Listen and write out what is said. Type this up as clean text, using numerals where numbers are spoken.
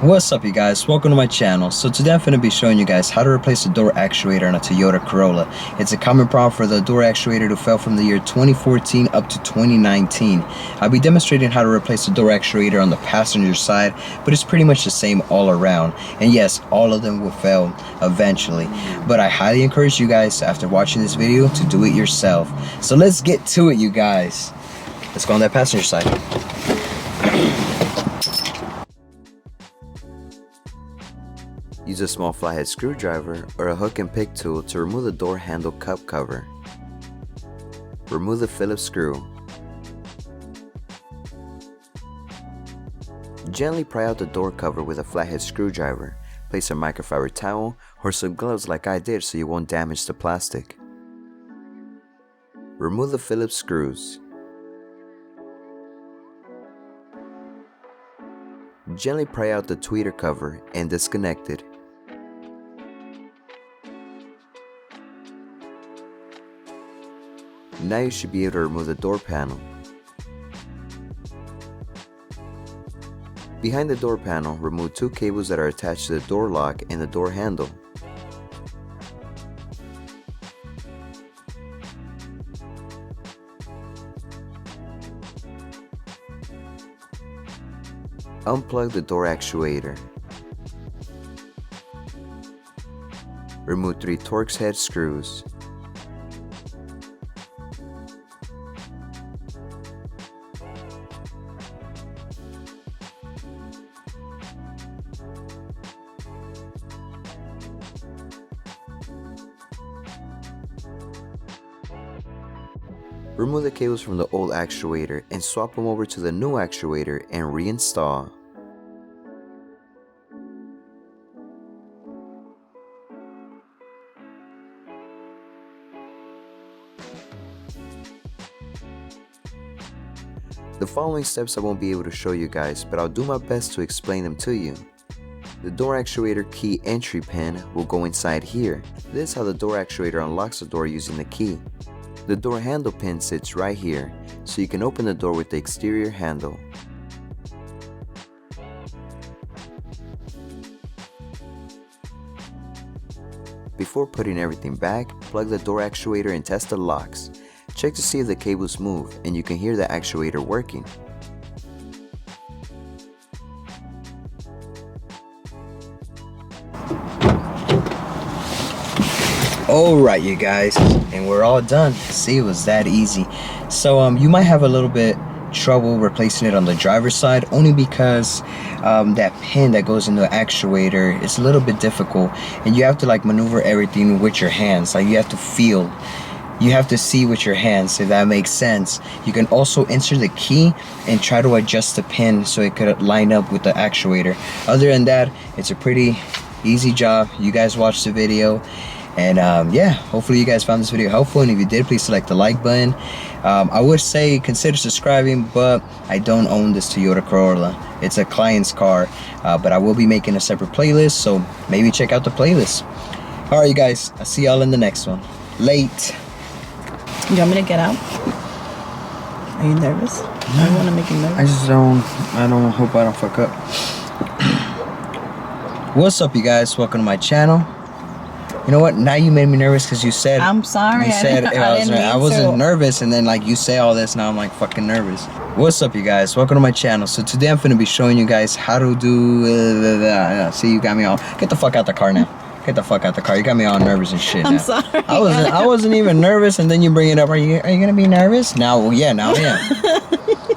What's up, you guys? Welcome to my channel. So today I'm going to be showing you guys how to replace the door actuator on a Toyota Corolla. It's a common problem for the door actuator to fail from the year 2014 up to 2019. I'll be demonstrating how to replace the door actuator on the passenger side, but it's pretty much the same all around. And yes, all of them will fail eventually. But I highly encourage you guys, after watching this video, to do it yourself. So let's get to it, you guys. Let's go on that passenger side. Use a small flathead screwdriver or a hook and pick tool to remove the door handle cup cover. Remove the Phillips screw. Gently pry out the door cover with a flathead screwdriver. Place a microfiber towel or some gloves like I did so you won't damage the plastic. Remove the Phillips screws. Gently pry out the tweeter cover and disconnect it. Now you should be able to remove the door panel. Behind the door panel, remove two cables that are attached to the door lock and the door handle. Unplug the door actuator. Remove 3 Torx head screws. Remove the cables from the old actuator and swap them over to the new actuator and reinstall. The following steps I won't be able to show you guys, but I'll do my best to explain them to you. The door actuator key entry pin will go inside here. This is how the door actuator unlocks the door using the key. The door handle pin sits right here, so you can open the door with the exterior handle. Before putting everything back, plug the door actuator and test the locks. Check to see if the cables move and you can hear the actuator working. Alright, you guys, and we're all done. See, it was that easy. So you might have a little bit trouble replacing it on the driver's side, only because that pin that goes in the actuator is a little bit difficult, and you have to like maneuver everything with your hands. Like you have to feel, you have to see with your hands, if that makes sense. You can also insert the key and try to adjust the pin so it could line up with the actuator. Other than that, it's a pretty easy job. You guys watched the video. And yeah, hopefully you guys found this video helpful, and if you did, please select the like button. I would say consider subscribing, but I don't own this Toyota Corolla. It's a client's car, but I will be making a separate playlist, so maybe check out the playlist. Alright, you guys, I'll see y'all in the next one. Late. You want me to get out? Are you nervous? I don't want to make you nervous. I don't hope I don't fuck up. What's up, you guys? Welcome to my channel. You know what? Now you made me nervous because you said. I'm sorry. You said I wasn't nervous, and then like you say all this, now I'm like fucking nervous. What's up, you guys? Welcome to my channel. So today I'm gonna be showing you guys how to do. See, you got me all. Get the fuck out the car now. Get the fuck out the car. You got me all nervous and shit. I'm now. sorry. I wasn't even nervous, and then you bring it up. Are you gonna be nervous? Now, well, yeah, now I am.